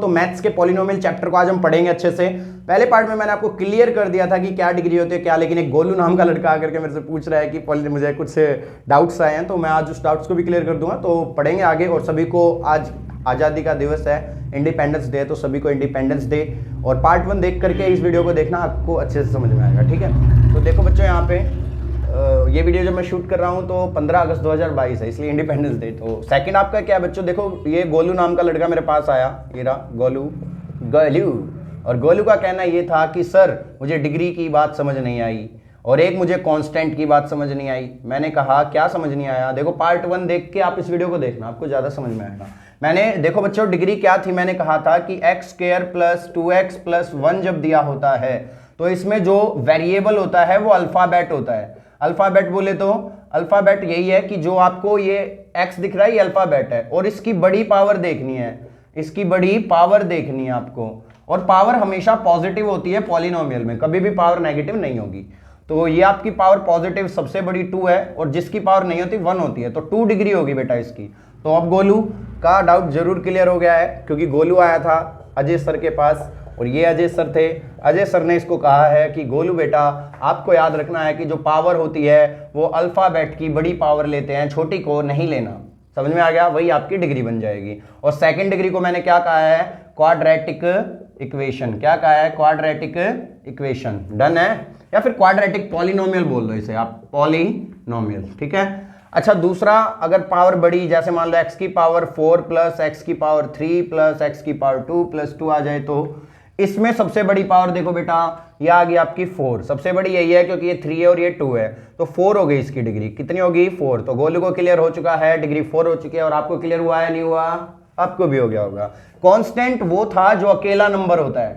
तो मैथ्स के polynomial chapter को आज हम पढ़ेंगे अच्छे से। पहले पार्ट में मैंने आपको क्लियर कर दिया था कि क्या डिग्री होती है क्या, लेकिन एक गोलू नाम का लड़का आकर के मेरे से पूछ रहा है कि मुझे कुछ डाउट्स आए हैं, तो मैं आज उस डाउट्स को भी क्लियर कर दूंगा। तो पढ़ेंगे आगे। और सभी को आज आज़ादी का दिवस है, इंडिपेंडेंस डे, तो सभी को इंडिपेंडेंस डे। और पार्ट 1 देख करके इस वीडियो को देखना, आपको अच्छे से समझ में आएगा, ठीक है। तो देखो बच्चों, यहाँ पे ये वीडियो जब मैं शूट कर रहा हूँ तो 15 अगस्त 2022 है, इसलिए इंडिपेंडेंस डे। तो सेकंड आपका क्या है बच्चों, देखो ये गोलू नाम का लड़का मेरे पास आया, ये रहा गोलू। और गोलू का कहना ये था कि सर मुझे डिग्री की बात समझ नहीं आई और एक मुझे कांस्टेंट की बात समझ नहीं आई। मैंने कहा क्या समझ नहीं आया, देखो पार्ट 1 देख के आप इस वीडियो को देखना, आपको ज़्यादा समझ में आएगा। मैंने देखो बच्चों डिग्री क्या थी, मैंने कहा था कि x² + 2x + 1 जब दिया होता है तो इसमें जो वेरिएबल होता है वो अल्फ़ाबेट होता है। अल्फ़ाबेट बोले तो अल्फ़ाबेट यही है कि जो आपको ये x दिख रहा है ये अल्फ़ाबेट है और इसकी बड़ी पावर देखनी है, इसकी बड़ी पावर देखनी है आपको। और पावर हमेशा पॉजिटिव होती है पॉलिनोमियल में, कभी भी पावर नेगेटिव नहीं होगी। तो ये आपकी पावर पॉजिटिव सबसे बड़ी 2 है और जिसकी पावर नहीं होती 1 होती है, तो 2 डिग्री होगी बेटा इसकी। तो अब गोलू का डाउट जरूर क्लियर हो गया है, क्योंकि गोलू आया था अजय सर के पास और ये अजय सर थे। अजय सर ने इसको कहा है कि गोलू बेटा आपको याद रखना है कि जो पावर होती है वो अल्फ़ाबेट की बड़ी पावर लेते हैं, छोटी को नहीं लेना। समझ में आ गया, वही आपकी डिग्री बन जाएगी। और सेकंड डिग्री को मैंने क्या कहा है, क्वाड्रेटिक इक्वेशन। क्या कहा है, क्वाड्रेटिक इक्वेशन। डन है, या फिर क्वाड्रेटिक पॉलिनोमियल बोल दो इसे आप, पॉलिनोमियल, ठीक है। अच्छा दूसरा, अगर पावर बड़ी, जैसे मान लो x की पावर 4 + x की पावर 3 + x की पावर 2 + 2 आ जाए, तो इसमें सबसे बड़ी पावर देखो बेटा ये आ गई आपकी 4। सबसे बड़ी यही है क्योंकि ये 3 है और ये 2 है, तो 4 हो गई इसकी डिग्री। कितनी होगी, 4। तो गोलू को क्लियर हो चुका है, डिग्री 4 हो चुकी है। और आपको क्लियर हुआ है नहीं हुआ, आपको भी हो गया होगा। कांस्टेंट वो था जो अकेला नंबर होता है,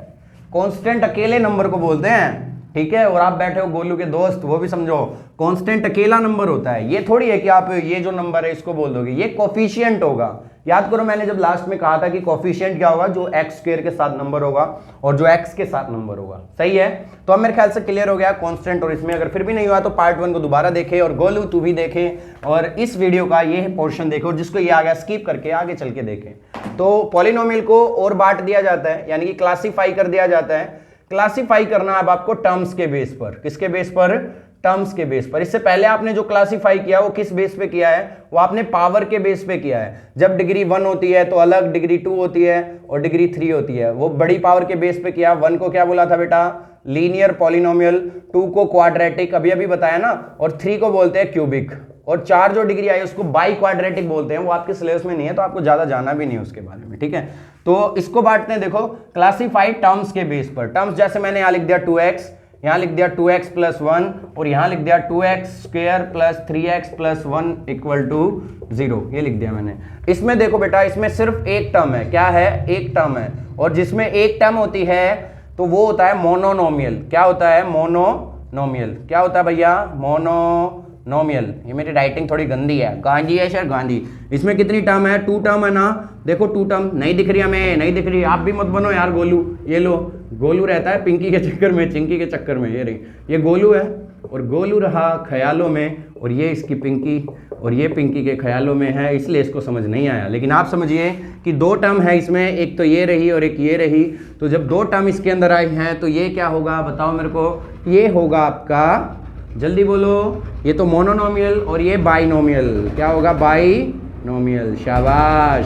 कांस्टेंट अकेले नंबर को बोलते हैं, ठीक है। और आप बैठे हो गोलू के दोस्त, वो भी समझो कांस्टेंट अकेला नंबर होता है। ये थोड़ी है कि आप ये जो नंबर है इसको बोल दोगे, ये कोफिशिएंट होगा। याद करो मैंने जब लास्ट में कहा था कि कोफिशिएंट क्या होगा, जो x² के साथ नंबर होगा और जो x के साथ नंबर होगा, सही है। तो अब मेरे ख्याल से क्लियर हो गया कांस्टेंट। और इसमें अगर फिर भी नहीं हुआ तो पार्ट 1 को दोबारा देखे, और गोलू तू भी देखे और इस वीडियो का ये पोर्शन देखो, जिसको ये आ गया स्किप करके आगे चल के देखें। तो पॉलिनोमियल को और बांट दिया जाता है, यानी कि क्लासीफाई कर दिया जाता है। क्लासीफाई करना अब आपको टर्म्स के बेस पर। किसके बेस पर, टर्म्स के बेस पर। इससे पहले आपने जो क्लासीफाई किया वो किस बेस पे किया है, वो आपने पावर के बेस पे किया है। जब डिग्री 1 होती है तो अलग, डिग्री 2 होती है और डिग्री 3 होती है, वो बड़ी पावर के बेस पे किया। 1 को क्या बोला था बेटा, लीनियर पॉलिनोमियल, 2 को क्वाड्रेटिक, अभी बताया ना, और 3 को बोलते हैं क्यूबिक, और 4 जो डिग्री आई उसको बाई क्वाड्रेटिक बोलते हैं। वो आपके सिलेबस में नहीं है तो आपको ज्यादा जाना भी नहीं है उसके बारे में, ठीक है। तो इसको बांटते हैं, देखो क्लासीफाई टर्म्स के बेस पर। टर्म्स जैसे मैंने यहाँ लिख दिया 2x, यहाँ लिख दिया 2x + 1 और यहाँ लिख दिया 2x² + 3x + 1 = 0, ये लिख दिया मैंने। इसमें देखो बेटा, इसमें सिर्फ एक टर्म है। क्या है, एक टर्म है। और जिसमें एक टर्म होती है तो वो होता है मोनोनोमियल। क्या होता है, मोनोनोमियल। क्या होता है भैया, मोनोनोमियल। ये मेरी राइटिंग थोड़ी गंदी है, गांधी है सर, गांधी। इसमें कितनी टर्म है, 2 टर्म है ना। देखो 2 टर्म नहीं दिख रही हमें, नहीं दिख रही। आप भी मत बनो यार गोलू, ये लो, गोलू रहता है पिंकी के चक्कर में, चिंकी के चक्कर में। ये रही, ये गोलू है और गोलू रहा ख्यालों में, और ये इसकी पिंकी, और ये पिंकी के ख्यालों में है, इसलिए इसको समझ नहीं आया। लेकिन आप समझिए कि 2 टर्म है इसमें, एक तो ये रही और एक ये रही। तो जब 2 टर्म इसके अंदर आई हैं तो ये क्या होगा बताओ मेरे को, ये होगा आपका, जल्दी बोलो, ये तो मोनोनोमियल और ये बाइनोमियल। क्या होगा, बाइनोमियल। शाबाश,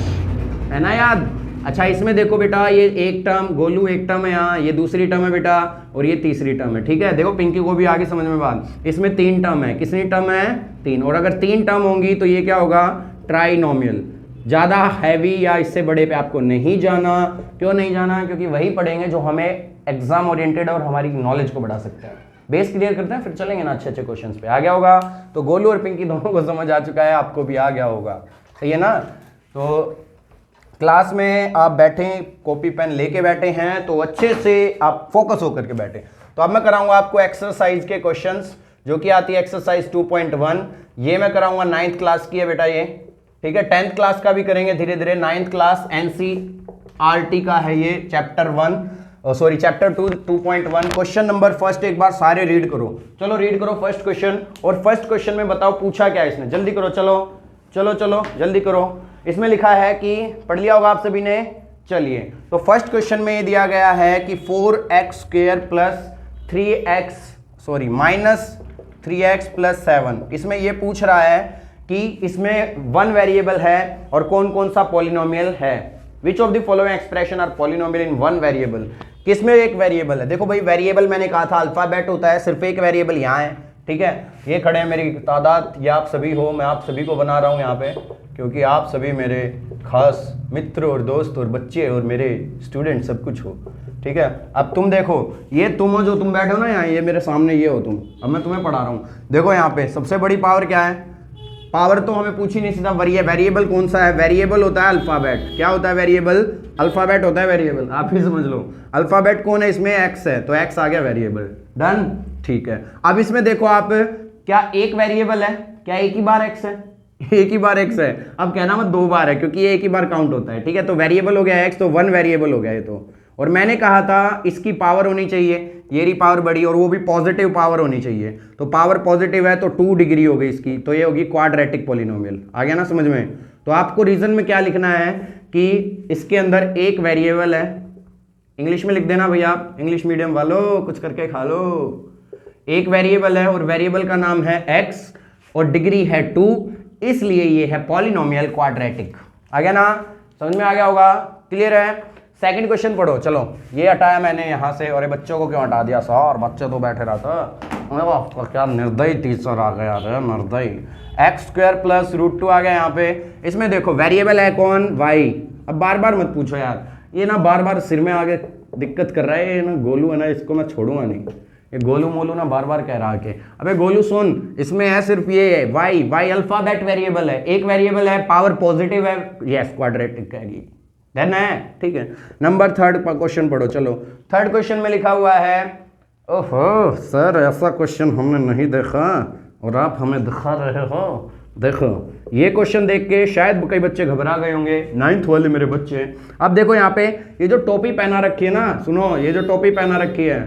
है ना याद। अच्छा इसमें देखो बेटा, ये एक टर्म, गोलू एक टर्म है यहाँ, ये दूसरी टर्म है बेटा, और ये तीसरी टर्म है, ठीक है। देखो पिंकी को भी आगे समझ में बात, इसमें 3 टर्म है। कितनी टर्म है, 3। और अगर 3 टर्म होंगी तो ये क्या होगा, ट्राइनोमियल। ज़्यादा हैवी या इससे बड़े पे आपको नहीं जाना। क्यों नहीं जाना, क्योंकि वही पढ़ेंगे जो हमें एग्जाम ओरिएंटेड और हमारी नॉलेज को बढ़ा सकते हैं। बेस क्लियर करते हैं, फिर चलेंगे ना अच्छे क्वेश्चंस पे। आ गया होगा। तो गोलू और पिंकी दोनों को समझ आ चुका है, आपको भी आ गया होगा, सही है ना। तो क्लास में आप बैठे, कॉपी पेन लेके बैठे हैं तो अच्छे से आप फोकस होकर के बैठे। तो अब मैं कराऊंगा आपको एक्सरसाइज के क्वेश्चंस, जो कि आती है एक्सरसाइज 2.1। ये मैं कराऊंगा 9th क्लास की है बेटा ये, ठीक है। 10th क्लास का भी करेंगे धीरे धीरे। 9th क्लास NCERT का है ये, चैप्टर 2.1। क्वेश्चन नंबर फर्स्ट एक बार सारे रीड करो, चलो रीड करो फर्स्ट क्वेश्चन। और फर्स्ट क्वेश्चन में बताओ पूछा क्या है इसने, जल्दी करो, चलो चलो चलो जल्दी करो। इसमें लिखा है कि, पढ़ लिया होगा आप सभी ने, चलिए, तो फर्स्ट क्वेश्चन में ये दिया गया है कि 4x² plus 3x minus 3x plus 7, इसमें ये पूछ रहा है कि इसमें वन वेरिएबल है और कौन कौन सा पॉलिनोमियल है। Which of the following expression are polynomial in one variable, किसमें एक वेरिएबल है। देखो भाई, वेरिएबल मैंने कहा था अल्फाबेट होता है, सिर्फ एक वेरिएबल यहाँ है, ठीक है। ये खड़े हैं मेरी तादाद, ये आप सभी हो, मैं आप सभी को बना रहा हूँ यहाँ पे, क्योंकि आप सभी मेरे खास मित्र और दोस्त और बच्चे और मेरे स्टूडेंट सब कुछ हो, ठीक है। अब तुम देखो, ये तुम हो जो तुम बैठे हो ना यहाँ, ये मेरे सामने ये हो तुम, अब मैं तुम्हें पढ़ा रहा हूँ। देखो यहाँ पे सबसे बड़ी पावर क्या है, पावर तो हमें पूछ ही नहीं सीधा, वेरिएबल कौन सा है, वेरिएबल होता है अल्फाबेट। क्या होता है वेरिएबल, अल्फाबेट होता है वेरिएबल, आप ही समझ लो। अल्फाबेट कौन है इसमें, एक्स है, तो एक्स आ गया वेरिएबल, डन, ठीक है। अब इसमें देखो आप, क्या एक वेरिएबल है, क्या एक ही बार एक्स है, एक ही बार एक्स है। अब कहना मत दो बार है, क्योंकि ये एक ही बार काउंट होता है, ठीक है। तो वेरिएबल हो गया एक्स, तो वन वेरिएबल हो गया ये तो। और मैंने कहा था इसकी पावर होनी चाहिए, ये रही पावर बड़ी, और वो भी पॉजिटिव पावर होनी चाहिए। तो पावर पॉजिटिव है तो 2 डिग्री हो गई इसकी, तो ये होगी क्वाड्रेटिक पॉलिनोमियल। आ गया ना समझ में। तो आपको रीजन में क्या लिखना है कि इसके अंदर एक वेरिएबल है, इंग्लिश में लिख देना भैया आप, इंग्लिश मीडियम वालों कुछ करके खा लो। एक वेरिएबल है और वेरिएबल का नाम है एक्स और डिग्री है 2, इसलिए ये है पॉलिनोमियल क्वाड्रेटिक। आ गया ना, समझ में आ गया होगा, क्लियर है। सेकंड क्वेश्चन पढ़ो। चलो, ये हटाया मैंने यहाँ से, और ये बच्चों को क्यों हटा दिया सर, बच्चे तो बैठे रहा था। क्या निर्दयी टीचर आ गया, अरे निर्दयी। x² प्लस √2 आ गया यहाँ पे। इसमें देखो वेरिएबल है कौन, y। अब बार बार मत पूछो यार, ये ना बार बार सिर में आगे दिक्कत कर रहा है, ये ना गोलू है ना, इसको मैं छोड़ूंगा नहीं, ये गोलू मोलू ना बार बार कह रहा है। अबे गोलू सुन, इसमें है सिर्फ ये y अल्फाबेट वेरिएबल है, एक वेरिएबल है, पावर पॉजिटिव है, यस क्वाड्रेटिक कहेगी, देन है, ठीक है। नंबर थर्ड क्वेश्चन पढ़ो। चलो, थर्ड क्वेश्चन में लिखा हुआ है, ओहो सर ऐसा क्वेश्चन हमने नहीं देखा और आप हमें दिखा रहे हो। देखो ये क्वेश्चन देख के शायद कई बच्चे घबरा गए होंगे, 9th वाले मेरे बच्चे। अब देखो यहाँ पे ये जो टोपी पहना रखी है ना, सुनो, ये जो टोपी पहना रखी है,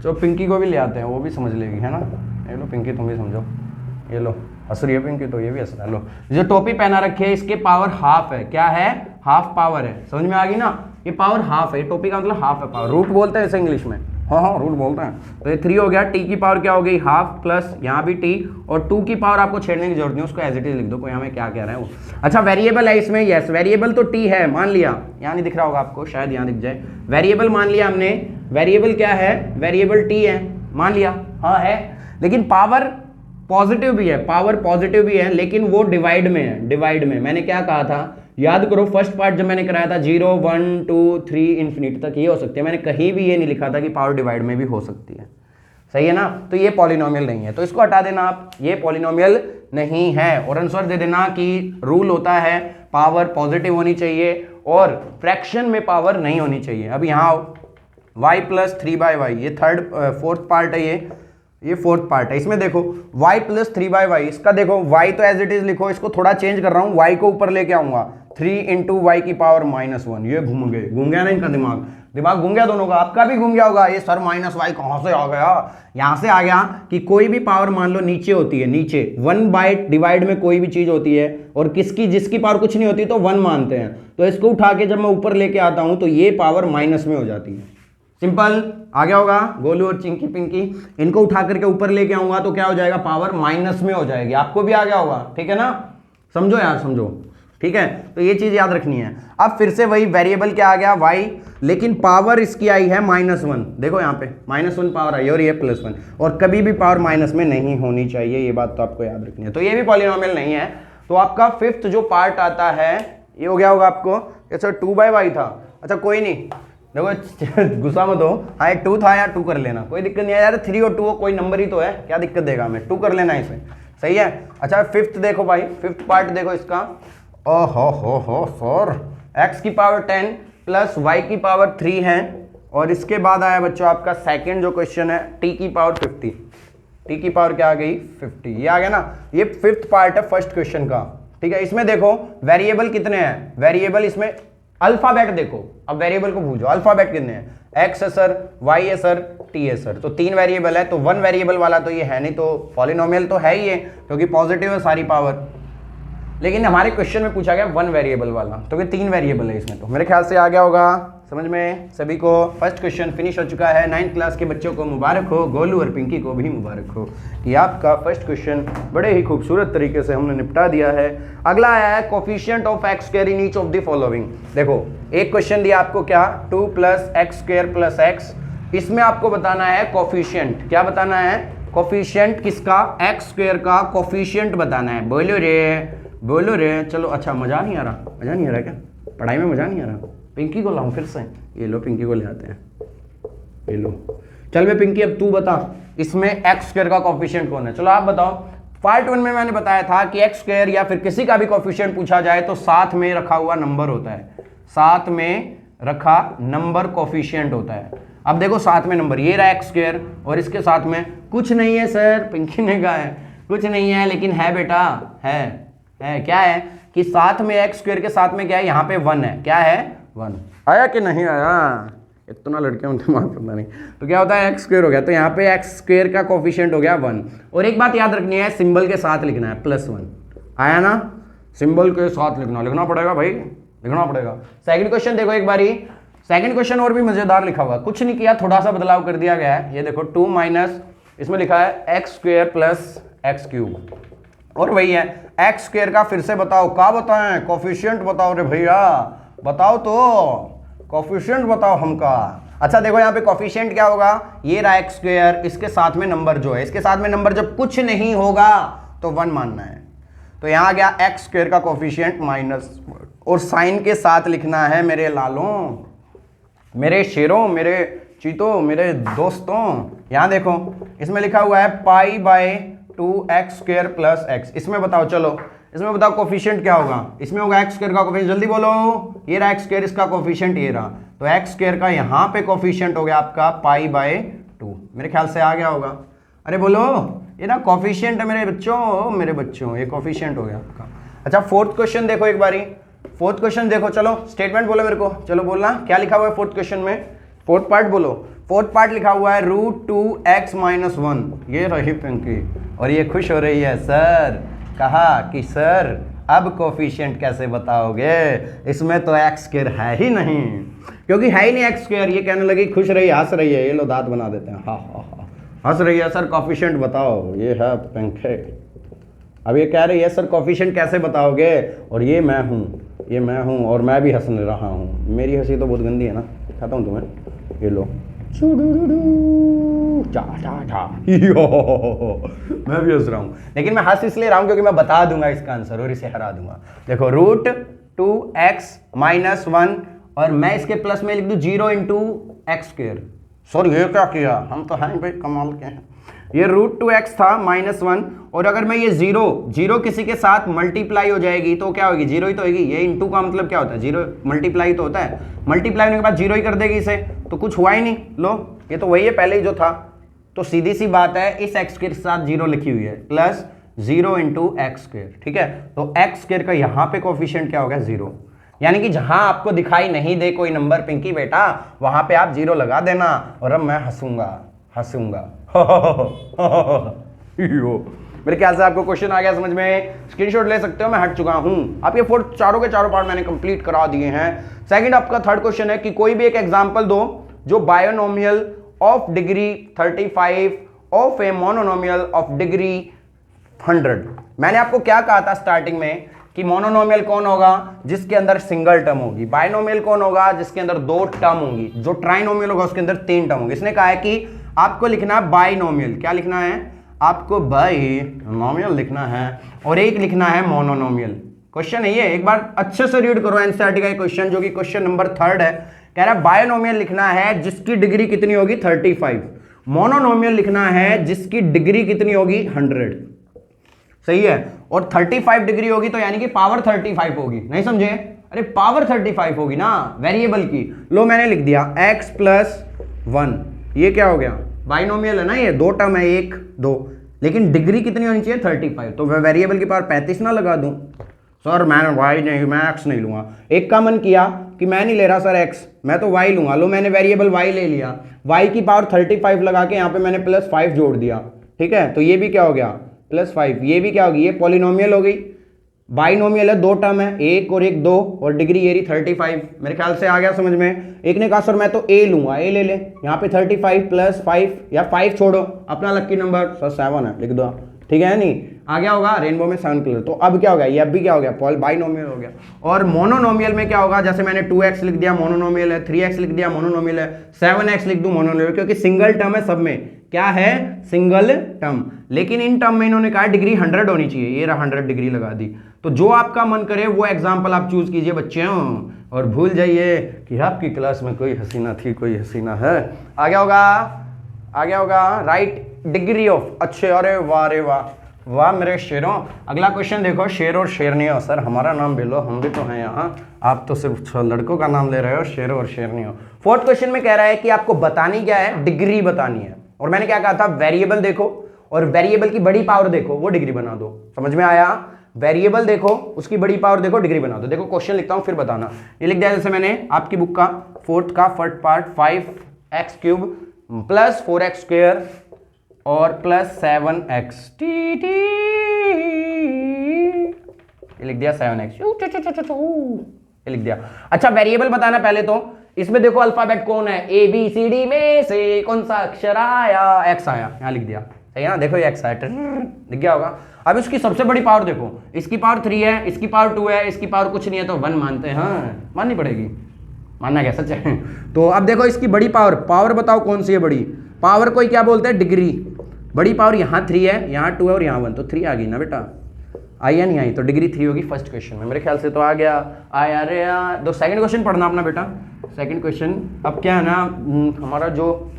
जो पिंकी को भी ले आते हैं वो भी समझ लेगी, है ना। ये लो पिंकी, तुम भी समझो, ये लो हंस रही है पिंकी, तो ये भी हंस रहा है। लो, जो टोपी पहना रखी है इसके पावर हाफ है, क्या है, हाफ पावर है, समझ में आ गई ना। ये पावर हाफ है, टोपी का मतलब हाफ है पावर, रूट बोलते हैं इसे इंग्लिश में, हाँ रूट बोलते हैं। तो ये 3 हो गया, टी की पावर क्या हो गई, हाफ, प्लस यहाँ भी टी, और 2 की पावर आपको छेड़ने की जरूरत नहीं, उसको एज इट इज लिख दो, कोई हमें क्या कह रहा है वो। अच्छा वेरिएबल है इसमें, यस वेरिएबल तो टी है, मान लिया, यहाँ नहीं दिख रहा होगा आपको, शायद यहाँ दिख जाए, वेरिएबल मान लिया हमने। वेरिएबल क्या है, वेरिएबल टी है, मान लिया, हाँ है। लेकिन पावर पॉजिटिव भी है, पावर पॉजिटिव भी है, लेकिन वो डिवाइड में है, डिवाइड में। मैंने क्या कहा था, याद करो फर्स्ट पार्ट जब मैंने कराया था 0 1 2 3 इन्फिनिटी तक ये हो सकती है, मैंने कहीं भी ये नहीं लिखा था कि पावर डिवाइड में भी हो सकती है, सही है ना। तो ये पॉलिनोमियल नहीं है, तो इसको हटा देना आप, ये पॉलिनोमियल नहीं है। और आंसर दे देना कि रूल होता है पावर पॉजिटिव होनी चाहिए और फ्रैक्शन में पावर नहीं होनी चाहिए। अब यहाँ y प्लस 3/y, ये फोर्थ पार्ट है, ये फोर्थ पार्ट है। इसमें देखो y प्लस 3/y, इसका देखो y तो एज इट इज लिखो, इसको थोड़ा चेंज कर रहा हूँ, y को ऊपर लेके आऊंगा, 3 × y की पावर -1। ये घूम गया ना इनका दिमाग घूम गया दोनों का, आपका भी घूम गया होगा। ये सर -y कहाँ से आ गया, यहाँ से आ गया कि कोई भी पावर मान लो नीचे होती है, नीचे 1/डिवाइड में कोई भी चीज होती है और जिसकी पावर कुछ नहीं होती तो 1 मानते हैं, तो इसको उठा के जब मैं ऊपर लेके आता हूँ तो ये पावर माइनस में हो जाती है। सिंपल, आ गया होगा। गोलू और चिंकी पिंकी, इनको उठा करके ऊपर लेके आऊंगा तो क्या हो जाएगा, पावर माइनस में हो जाएगी। आपको भी आ गया होगा, ठीक है ना, समझो यार समझो, ठीक है। तो ये चीज याद रखनी है। अब फिर से वही वेरिएबल क्या आ गया, y, लेकिन पावर इसकी आई है -1। देखो यहाँ पे -1 पावर आई और ये +1, और कभी भी पावर माइनस में नहीं होनी चाहिए, ये बात तो आपको याद रखनी है। तो ये भी पॉलिनोमियल नहीं है। तो आपका फिफ्थ जो पार्ट आता है ये हो गया होगा आपको, ये सर 2/y था। अच्छा कोई नहीं, देखो गुस्सा मत हो, हाँ 2 था यार, 2 कर लेना, कोई दिक्कत नहीं है यार, 3 और 2 कोई नंबर ही तो है, क्या दिक्कत देगा हमें, 2 कर लेना इसे, सही है। अच्छा फिफ्थ देखो भाई, फिफ्थ पार्ट देखो इसका, ओहो सर x की पावर 10 प्लस y की पावर 3 है, और इसके बाद आया बच्चों आपका सेकंड जो क्वेश्चन है, t की पावर 50, t की पावर क्या आ गई 50, ये आ गया ना। ये फिफ्थ पार्ट है फर्स्ट क्वेश्चन का, ठीक है। इसमें देखो वेरिएबल कितने हैं, वेरिएबल इसमें अल्फाबेट देखो, अब वेरिएबल को भूलो, अल्फाबेट कितने हैं, x है सर, y है सर, t है सर, तो 3 वेरिएबल है, तो 1 वेरिएबल वाला तो ये है नहीं, तो पॉलिनोमियल तो है ही है क्योंकि पॉजिटिव है सारी पावर। लेकिन हमारे क्वेश्चन में पूछा गया 1 वेरिएबल वाला, तो ये 3 वेरिएबल है इसमें। तो मेरे ख्याल से आ गया होगा समझ में सभी को। फर्स्ट क्वेश्चन फिनिश हो चुका है। 9th क्लास के बच्चों को मुबारक हो, गोलू और पिंकी को भी मुबारक हो कि आपका फर्स्ट क्वेश्चन बड़े ही खूबसूरत तरीके से हमने निपटा दिया है। अगला आया है coefficient of x square in each of the following. देखो एक क्वेश्चन दिया आपको क्या, 2 + x² + x, इसमें आपको बताना है कोफिशिएंट। क्या बताना है? कोफिशिएंट किसका? x² का कोफिशिएंट बताना है। बोलो रे। चलो अच्छा, मजा नहीं आ रहा क्या? पढ़ाई में मजा नहीं आ रहा? पिंकी को लाऊं फिर से? ये लो पिंकी को ले आते हैं, ये लो। चल बे पिंकी, अब तू बता इसमें x² का कोफिशिएंट कौन है? चलो आप बताओ। पार्ट 1 में मैंने बताया था कि x² या फिर किसी का भी कोफिशिएंट पूछा जाए तो साथ में रखा हुआ नंबर होता है, साथ में रखा नंबर कोफिशिएंट होता है। अब देखो साथ में नंबर, ये रहा x² और इसके साथ में कुछ नहीं है सर, पिंकी ने कहा है कुछ नहीं है, लेकिन है बेटा, है क्या है कि साथ में x² के साथ में क्या है, यहाँ पे 1 है। क्या है? 1। आया कि नहीं आया? इतना लड़के में दिमाग पता नहीं। तो क्या होता है, x² हो गया, तो यहाँ पे x² का कोफिशिएंट हो गया 1। और एक बात याद रखनी है, सिंबल के साथ लिखना है +1। आया ना? सिंबल के साथ लिखना पड़ेगा भाई, लिखना पड़ेगा। सेकंड क्वेश्चन देखो एक बारी। सेकंड क्वेश्चन और भी मजेदार लिखा हुआ, कुछ नहीं किया, थोड़ा सा बदलाव कर दिया गया है। ये देखो 2 - इसमें लिखा है x² + x³ और वही है x² का। फिर से बताओ, क्या बताएं? कोफिशिएंट बताओ रे भैया, बताओ तो कोफिशिएंट बताओ हमका। अच्छा देखो यहाँ पे कोफिशिएंट क्या होगा, ये रहा x², इसके साथ में नंबर जो है, इसके साथ में नंबर जब कुछ नहीं होगा तो 1 मानना है। तो यहाँ आ गया x² का कोफिशिएंट -1 और साइन के साथ लिखना है मेरे लालों, मेरे शेरों, मेरे चीतों, मेरे दोस्तों। यहाँ देखो इसमें लिखा हुआ है π/2x² + x। इसमें बताओ, चलो इसमें बताओ कोफिशिएंट क्या होगा। इसमें होगा x² का कोफिशिएंट, जल्दी बोलो। ये रहा x², इसका कोफिशिएंट ये रहा, तो x² का यहाँ पे कोफिशिएंट हो गया आपका π/2। मेरे ख्याल से आ गया होगा। अरे बोलो, ये ना कोफिशिएंट है मेरे बच्चों, ये कोफिशिएंट हो गया आपका। अच्छा फोर्थ क्वेश्चन देखो एक बारी। फोर्थ क्वेश्चन देखो, चलो स्टेटमेंट बोलो मेरे को, चलो बोलना क्या लिखा हुआ है फोर्थ क्वेश्चन में। फोर्थ पार्ट बोलो। फोर्थ पार्ट लिखा हुआ है √2x - 1। ये रही पिंकी और ये खुश हो रही है। सर कहा कि सर अब कोफिशिएंट कैसे बताओगे, इसमें तो x² है ही नहीं, क्योंकि है ही नहीं x²। ये कहने लगी, खुश रही, हंस रही है। ये लो दांत बना देते हैं, हा हंस रही है। सर कोफिशिएंट बताओ, ये है पिंकी। अब ये कह रही है सर कोफिशिएंट कैसे बताओगे, और ये मैं हूँ और मैं भी हंस रहा हूँ। मेरी हंसी तो बहुत गंदी है ना, दिखाता हूँ तुम्हें, ये लो। मैं भी हंस रहा हूँ, लेकिन मैं हंस इसलिए रहा हूँ क्योंकि मैं बता दूंगा इसका आंसर और इसे हरा दूंगा। देखो √2x - 1 और मैं इसके प्लस में लिख दूं 0 × x²। सॉरी ये क्या किया, हम तो हैं भाई कमाल के हैं। ये √2x था -1 और अगर मैं ये 0 किसी के साथ मल्टीप्लाई हो जाएगी तो क्या होगी, 0 ही तो होगी। ये इंटू का मतलब क्या होता है, 0 मल्टीप्लाई तो होता है, मल्टीप्लाई होने के बाद 0 ही कर देगी इसे, तो कुछ हुआ ही नहीं। लो ये तो वही है पहले ही जो था, तो सीधी सी बात है इस x के साथ 0 लिखी हुई है +0 × x²। ठीक है, तो x² का यहाँ पे कोफिशिएंट क्या होगा, 0। यानी कि जहां आपको दिखाई नहीं दे कोई नंबर पिंकी बेटा, वहां पे आप 0 लगा देना और अब मैं हंसूंगा। मेरे ख्याल से आपको क्वेश्चन आ गया समझ में, स्क्रीनशॉट ले सकते हो, मैं हट चुका हूं। आपके फोर्थ चारों के चारों पार्ट मैंने कंप्लीट करा दिए हैं। सेकंड आपका थर्ड क्वेश्चन है कि कोई भी एक एग्जांपल दो जो binomial of degree 35 of A monomial of degree 100। मैंने आपको क्या कहा था स्टार्टिंग में कि मोनोनोमियल कौन होगा, जिसके अंदर सिंगल टर्म होगी। बाइनोमियल कौन होगा, जिसके अंदर 2 टर्म होंगी। जो ट्राइनोमियल होगा उसके अंदर 3 टर्म होंगी। इसने कहा है कि आपको लिखना है बाइनोमियल। क्या लिखना है आपको? बाइनोमियल लिखना है और एक लिखना है मोनोनोमियल। क्वेश्चन है ये, एक बार अच्छे से रीड करो एनसीईआरटी का क्वेश्चन जो कि क्वेश्चन नंबर 3 है। कह रहा है बायोनोमियल लिखना है जिसकी डिग्री कितनी होगी 35, मोनोनोमियल लिखना है जिसकी डिग्री कितनी होगी 100। सही है, और 35 डिग्री होगी तो यानी कि पावर 35 होगी। नहीं समझे? अरे पावर 35 होगी ना वेरिएबल की। लो मैंने लिख दिया x + 1। ये क्या हो गया, बाइनोमियल है ना, ये 2 टर्म है 1 2, लेकिन डिग्री कितनी होनी चाहिए 35। तो मैं वेरिएबल की पावर 35 ना लगा दूं। सर मैं y नहीं, मैं x नहीं लूंगा। एक का मन किया कि मैं नहीं ले रहा सर x, मैं तो y लूंगा। लो मैंने वेरिएबल y ले लिया, y की पावर 35 लगा के यहाँ पे मैंने +5 जोड़ दिया। ठीक है, तो ये भी क्या हो गया +5। ये भी क्या होगी, ये पॉलिनोमियल हो गई। बाइनोमियल है, दो टर्म है, एक और एक दो, और डिग्री ये रही 35। मेरे ख्याल से आ गया समझ में। एक ने कहा सर मैं तो ए लूंगा, ए ले ले, यहाँ पे 35 प्लस 5 या 5 छोड़ो, अपना लक्की नंबर सर 7 है, लिख दो, ठीक है नहीं, आ गया होगा रेनबो में 7 कलर। तो अब क्या हो गया, ये अब भी क्या हो गया, पॉल बाइनोमियल हो गया। और मोनोनोमियल में क्या होगा, जैसे मैंने 2x लिख दिया मोनोनोमियल है, 3x लिख दिया मोनोनोमियल है, 7x लिख दूं मोनोनोमियल, क्योंकि सिंगल टर्म है सब में, क्या है, सिंगल टर्म। लेकिन इन टर्म में इन्होंने कहा डिग्री 100 होनी चाहिए, ये रहा 100 डिग्री लगा दी। तो जो आपका मन करे वो एग्जाम्पल आप चूज कीजिए बच्चों, और भूल जाइए कि आपकी क्लास में कोई हसीना थी, कोई हसीना है। आ गया होगा, आ गया होगा, राइट डिग्री ऑफ, अच्छे, अरे वाह रे वाह, वाह मेरे शेरों। अगला क्वेश्चन देखो, शेर और शेरनी हो, सर हमारा नाम भी लो, हम भी तो हैं यहाँ, आप तो सिर्फ लड़कों का नाम ले रहे हो, शेर और शेरनी हो। फोर्थ क्वेश्चन में कह रहा है कि आपको बतानी क्या है, डिग्री बतानी है। और मैंने क्या कहा था, वेरिएबल देखो और वेरिएबल की बड़ी पावर देखो, वो डिग्री बना दो। समझ में आया, वेरिएबल देखो, उसकी बड़ी पावर देखो, डिग्री बना दो। देखो क्वेश्चन लिखता हूं फिर बताना। ये लिख दिया जैसे मैंने आपकी बुक का फोर्थ का first part, 5x³ plus 4x² और प्लस 7x, ये लिख दिया 7x, ये लिख दिया। अच्छा वेरिएबल बताना पहले तो, इसमें देखो अल्फाबेट कौन है, ABCD में से कौन सा अक्षर आया, x आया, यहाँ लिख दिया, सही है ना, देखो ये x आया, दिख गया होगा। अब इसकी सबसे बड़ी पावर देखो, इसकी पावर 3 है, इसकी पावर 2 है, इसकी पावर कुछ नहीं है, तो 1 मानते हैं, हाँ माननी पड़ेगी, मानना क्या सच है। तो अब देखो इसकी बड़ी पावर, पावर बताओ कौन सी है बड़ी पावर, कोई क्या बोलते हैं, डिग्री। बड़ी पावर यहाँ 3 है, यहाँ 2 है और यहाँ 1, तो 3 आ गई ना बेटा, आई या नहीं आई, तो डिग्री 3 होगी फर्स्ट क्वेश्चन में, मेरे ख्याल से तो आ गया। आया रे यार, तो सेकंड क्वेश्चन पढ़ना अपना बेटा, सेकंड क्वेश्चन। अब क्या है ना, हमारा जो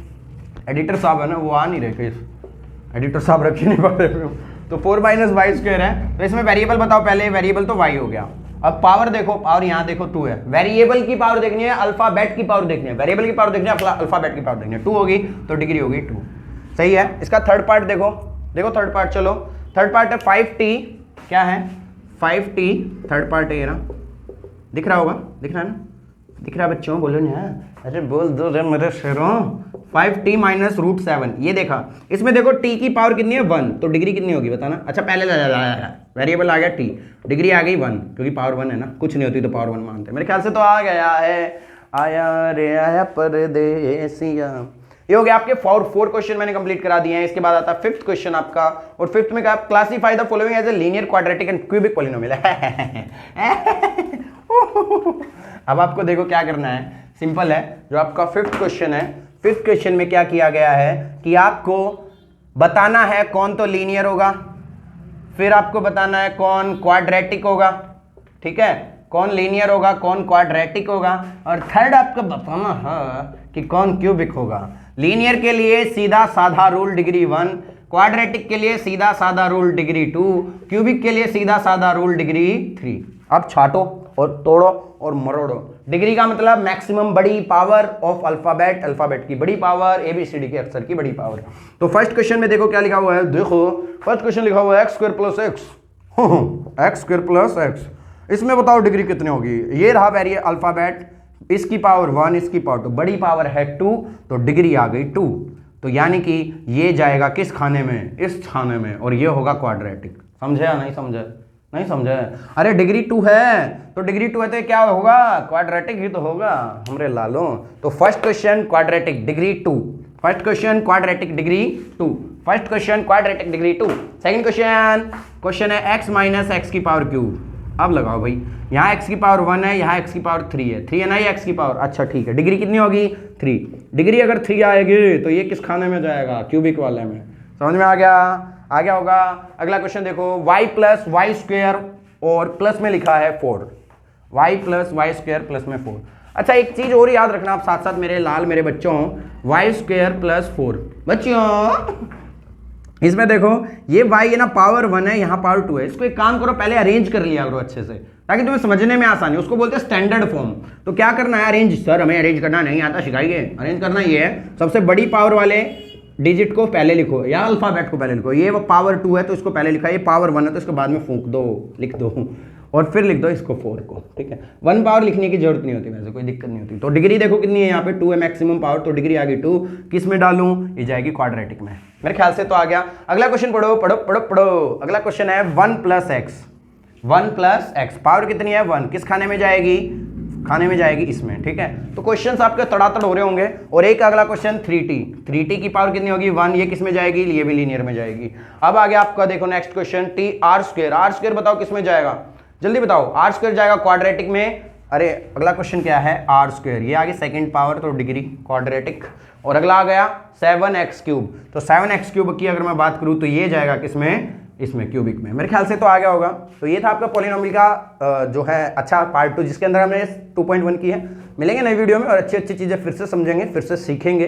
एडिटर साहब है ना वो आ नहीं रहे, केस एडिटर साहब रख ही नहीं पा रहे, तो 4 - y² है। तो इसमें वेरिएबल बताओ पहले, वेरिएबल तो y हो गया। अब पावर देखो, पावर यहाँ देखो 2 है, वेरिएबल की पावर देखनी है, अल्फाबेट की पावर देखनी है, वेरिएबल की पावर देखनी है, अल्फाबेट की पावर देखनी है, 2 होगी तो डिग्री होगी 2, सही है। इसका थर्ड पार्ट देखो, देखो थर्ड पार्ट, चलो थर्ड पार्ट है 5t, क्या है 5t, थर्ड पार्ट है ये ना, दिख रहा होगा, दिख रहा है ना, दिख रहा है बच्चों, बोलो ना, अरे बोल दो रे मेरे शेरों। 5t - √7, ये देखा, इसमें देखो t की पावर कितनी है 1, तो डिग्री कितनी होगी बताना। अच्छा पहले वेरिएबल आ गया t, डिग्री आ गई 1, क्योंकि पावर 1 है ना, कुछ नहीं होती तो पावर 1 मानते, मेरे ख्याल से तो आ गया है, आया रे आया परदेसिया। ये हो गया आपके 4 क्वेश्चन मैंने कंप्लीट करा दिए हैं। इसके बाद आता है फिफ्थ क्वेश्चन आपका, और फिफ्थ में क्या, classify the following as a linear, quadratic and cubic polynomial. अब आपको देखो क्या करना है, सिंपल है, जो आपका फिफ्थ क्वेश्चन है, फिफ्थ क्वेश्चन में क्या किया गया है कि आपको बताना है कौन तो लीनियर होगा, फिर आपको बताना है कौन क्वाड्रेटिक होगा, ठीक है, कौन लीनियर होगा, कौन क्वाड्रेटिक होगा, और थर्ड आपको बताना है कि कौन क्यूबिक होगा। लीनियर के लिए सीधा साधा रूल डिग्री 1, क्वाड्रेटिक के लिए सीधा साधा रूल डिग्री 2, क्यूबिक के लिए सीधा साधा रूल डिग्री 3। अब छाटो और तोड़ो और मरोड़ो। डिग्री का मतलब मैक्सिमम बड़ी पावर ऑफ अल्फाबेट, अल्फाबेट की बड़ी पावर, ABCD के अक्षर की बड़ी पावर। तो फर्स्ट क्वेश्चन में देखो क्या लिखा हुआ है, देखो फर्स्ट क्वेश्चन लिखा हुआ है x² + x, x² + x, इसमें बताओ डिग्री कितनी होगी। ये रहा वेरिए अल्फाबेट, इसकी पावर 1, इसकी पावर 2, बड़ी पावर है 2, तो डिग्री आ गई 2, तो यानी कि ये जाएगा किस खाने में, इस खाने में, और ये होगा क्वाड्रेटिक। समझे या नहीं समझे, नहीं समझे, अरे डिग्री 2 है तो डिग्री 2 है तो क्या होगा, क्वाड्रेटिक ही तो होगा हमरे लालों। तो first question quadratic degree 2, first question quadratic degree 2, first question quadratic degree 2। Second question है x - x की पावर क्यूब। अब लगाओ भाई, यहाँ x की पावर 1 है, यहाँ x की पावर 3 है, 3 है ना ये x की पावर, अच्छा ठीक है, डिग्री कितनी होगी 3, डिग्री अगर 3 आएगी तो ये किस खाने में जाएगा, क्यूबिक वाले में। समझ में आ गया होगा। अगला क्वेश्चन देखो, y + y² और प्लस में लिखा है 4, y + y² प्लस में 4। अच्छा एक चीज और याद रखना आप साथ साथ मेरे लाल मेरे बच्चों, y² + 4 बच्चों, इसमें देखो ये y है ना पावर 1 है, यहाँ पावर 2 है, इसको एक काम करो पहले अरेंज कर लिया करो अच्छे से, ताकि तुम्हें समझने में आसानी, उसको बोलते हैं स्टैंडर्ड फॉर्म। तो क्या करना है, अरेंज, सर हमें अरेंज करना नहीं आता, सिखाइए। अरेंज करना ये है, सबसे बड़ी पावर वाले डिजिट को पहले लिखो या अल्फाबेट को पहले लिखो। ये वो पावर 2 है तो इसको पहले लिखा, ये पावर 1 है तो इसको बाद में फूंक दो, लिख दो, और फिर लिख दो इसको 4 को, ठीक है। 1 पावर लिखने की जरूरत नहीं होती, वैसे कोई दिक्कत नहीं होती। तो डिग्री देखो कितनी है, यहाँ पे 2 है मैक्सिमम पावर, तो डिग्री आ गई 2, किस में डालूं, ये जाएगी क्वाड्रेटिक में। मेरे ख्याल से तो आ गया। अगला क्वेश्चन पढ़ो। अगला क्वेश्चन है 1 + x, 1 प्लस एक्स, पावर कितनी है 1, किस खाने में जाएगी, खाने में जाएगी इसमें, ठीक है। तो क्वेश्चंस आपके तड़ातड़ हो रहे होंगे। और एक अगला क्वेश्चन 3t की पावर कितनी होगी 1, ये किस में जाएगी, ये भी लीनियर में जाएगी। अब आगे आपका देखो next question t r square बताओ किस में जाएगा, जल्दी बताओ। r स्क्वायर जाएगा क्वाड्रेटिक में। अरे अगला क्वेश्चन क्या है r स्क्वायर, ये आगे सेकंड पावर तो डिग्री क्वाड्रेटिक। और अगला आ गया 7x क्यूब, तो 7x क्यूब की अगर मैं बात करूं तो ये जाएगा किसमें, इसमें क्यूबिक में। मेरे ख्याल से तो आ गया होगा। तो ये था आपका पॉलिनोमियल का जो है अच्छा पार्ट 2, जिसके अंदर हमने 2.1 की है। मिलेंगे नई वीडियो में और अच्छी अच्छी चीज़ें फिर से समझेंगे, फिर से सीखेंगे।